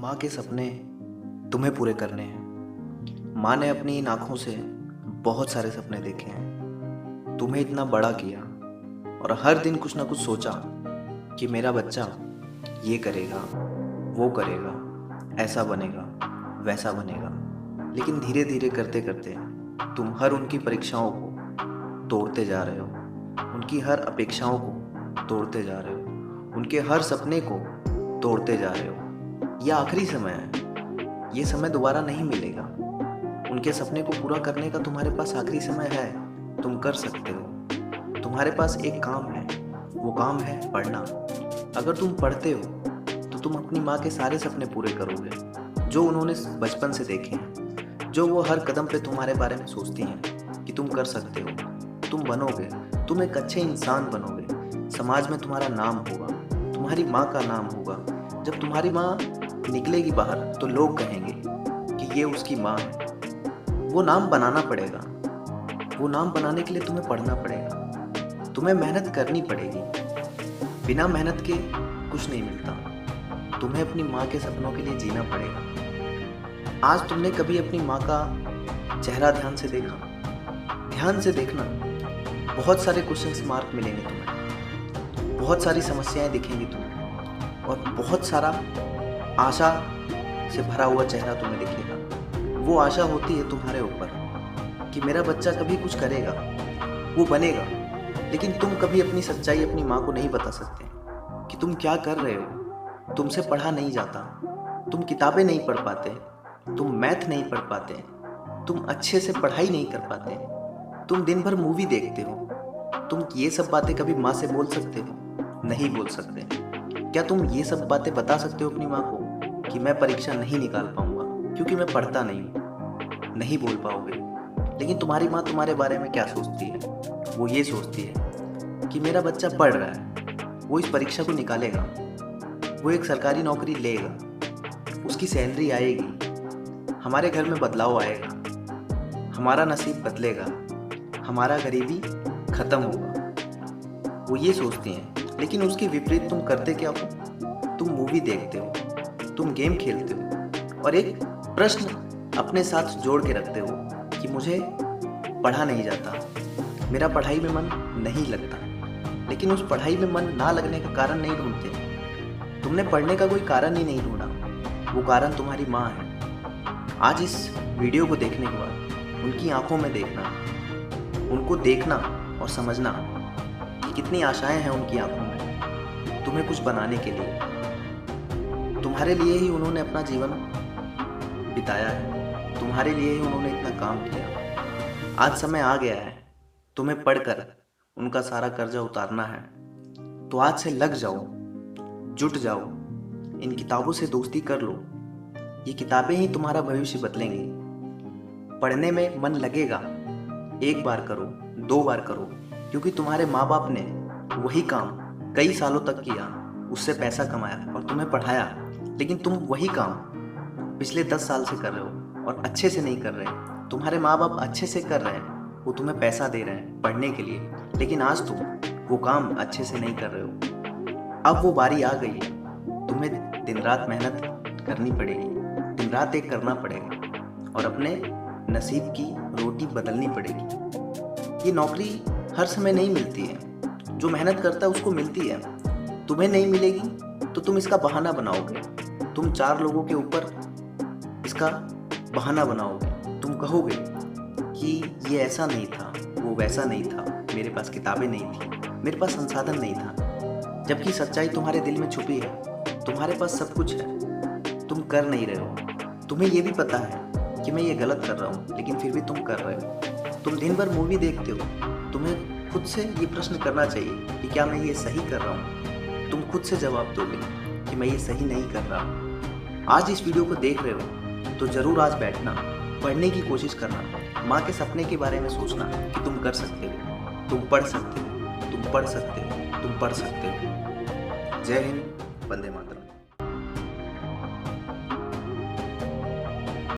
माँ के सपने तुम्हें पूरे करने हैं। माँ ने अपनी इन आँखों से बहुत सारे सपने देखे हैं, तुम्हें इतना बड़ा किया और हर दिन कुछ ना कुछ सोचा कि मेरा बच्चा ये करेगा, वो करेगा, ऐसा बनेगा, वैसा बनेगा। लेकिन धीरे धीरे करते करते तुम हर उनकी परीक्षाओं को तोड़ते जा रहे हो, उनकी हर अपेक्षाओं को तोड़ते जा रहे हो, उनके हर सपने को तोड़ते जा रहे हो। ये आखिरी समय है, ये समय दोबारा नहीं मिलेगा। उनके सपने को पूरा करने का तुम्हारे पास आखिरी समय है, तुम कर सकते हो। तुम्हारे पास एक काम है, वो काम है पढ़ना। अगर तुम पढ़ते हो तो तुम अपनी माँ के सारे सपने पूरे करोगे जो उन्होंने बचपन से देखे हैं, जो वो हर कदम पे तुम्हारे बारे में सोचती हैं कि तुम कर सकते हो, तुम बनोगे, तुम एक अच्छे इंसान बनोगे, समाज में तुम्हारा नाम होगा, तुम्हारी माँ का नाम होगा। जब तुम्हारी माँ निकलेगी बाहर तो लोग कहेंगे कि ये उसकी माँ है। वो नाम बनाना पड़ेगा, वो नाम बनाने के लिए तुम्हें पढ़ना पड़ेगा, तुम्हें मेहनत करनी पड़ेगी। बिना मेहनत के कुछ नहीं मिलता। तुम्हें अपनी माँ के सपनों के लिए जीना पड़ेगा। आज तुमने कभी अपनी माँ का चेहरा ध्यान से देखा? ध्यान से देखना, बहुत सारे क्वेश्चन मार्क मिलेंगे तुम्हें, बहुत सारी समस्याएं दिखेंगी तुम्हें और बहुत सारा आशा से भरा हुआ चेहरा तुम्हें दिखेगा। वो आशा होती है तुम्हारे ऊपर कि मेरा बच्चा कभी कुछ करेगा, वो बनेगा। लेकिन तुम कभी अपनी सच्चाई अपनी माँ को नहीं बता सकते कि तुम क्या कर रहे हो। तुमसे पढ़ा नहीं जाता, तुम किताबें नहीं पढ़ पाते, तुम मैथ नहीं पढ़ पाते, तुम अच्छे से पढ़ाई नहीं कर पाते, तुम दिन भर मूवी देखते हो। तुम ये सब बातें कभी माँ से बोल सकते हो? नहीं बोल सकते। क्या तुम ये सब बातें बता सकते हो अपनी माँ को कि मैं परीक्षा नहीं निकाल पाऊंगा क्योंकि मैं पढ़ता नहीं हूँ? नहीं बोल पाओगे। लेकिन तुम्हारी माँ तुम्हारे बारे में क्या सोचती है? वो ये सोचती है कि मेरा बच्चा पढ़ रहा है, वो इस परीक्षा को निकालेगा, वो एक सरकारी नौकरी लेगा, उसकी सैलरी आएगी, हमारे घर में बदलाव आएगा, हमारा नसीब बदलेगा, हमारा गरीबी खत्म होगा। वो ये सोचती हैं। लेकिन उसके विपरीत तुम करते क्या हो? तुम मूवी देखते हो, तुम गेम खेलते हो और एक प्रश्न अपने साथ जोड़ के रखते हो कि मुझे पढ़ा नहीं जाता, मेरा पढ़ाई में मन नहीं लगता। लेकिन उस पढ़ाई में मन ना लगने का कारण नहीं ढूंढते। तुमने पढ़ने का कोई कारण ही नहीं ढूंढा, वो कारण तुम्हारी माँ है। आज इस वीडियो को देखने के बाद उनकी आंखों में देखना, उनको देखना और समझना कि कितनी आशाएं हैं उनकी आंखों में तुम्हें कुछ बनाने के लिए। तुम्हारे लिए ही उन्होंने अपना जीवन बिताया है, तुम्हारे लिए ही उन्होंने इतना काम किया। आज समय आ गया है, तुम्हें पढ़कर उनका सारा कर्जा उतारना है। तो आज से लग जाओ, जुट जाओ, इन किताबों से दोस्ती कर लो। ये किताबें ही तुम्हारा भविष्य बदलेंगी। पढ़ने में मन लगेगा, एक बार करो, 2 बार करो, क्योंकि तुम्हारे माँ बाप ने वही काम कई सालों तक किया, उससे पैसा कमाया और तुम्हें पढ़ाया। लेकिन तुम वही काम पिछले 10 साल से कर रहे हो और अच्छे से नहीं कर रहे। तुम्हारे माँ बाप अच्छे से कर रहे हैं, वो तुम्हें पैसा दे रहे हैं पढ़ने के लिए, लेकिन आज तुम वो काम अच्छे से नहीं कर रहे हो। अब वो बारी आ गई है, तुम्हें दिन रात मेहनत करनी पड़ेगी, दिन रात एक करना पड़ेगा और अपने नसीब की रोटी बदलनी पड़ेगी। ये नौकरी हर समय नहीं मिलती है, जो मेहनत करता है उसको मिलती है। तुम्हें नहीं मिलेगी तो तुम इसका बहाना बनाओगे, तुम 4 लोगों के ऊपर इसका बहाना बनाओगे। तुम कहोगे कि ये ऐसा नहीं था, वो वैसा नहीं था, मेरे पास किताबें नहीं थी, मेरे पास संसाधन नहीं था। जबकि सच्चाई तुम्हारे दिल में छुपी है, तुम्हारे पास सब कुछ है, तुम कर नहीं रहे हो। तुम्हें ये भी पता है कि मैं ये गलत कर रहा हूँ, लेकिन फिर भी तुम कर रहे हो। तुम दिन भर मूवी देखते हो, तुम्हें खुद से ये प्रश्न करना चाहिए कि क्या मैं ये सही कर रहा हूँ? तुम खुद से जवाब दोगे कि मैं ये सही नहीं कर रहा हूँ। आज इस वीडियो को देख रहे हो तो ज़रूर आज बैठना, पढ़ने की कोशिश करना, माँ के सपने के बारे में सोचना कि तुम कर सकते हो, तुम पढ़ सकते हो, तुम पढ़ सकते हो, तुम पढ़ सकते हो। जय हिंद, वंदे मातरम।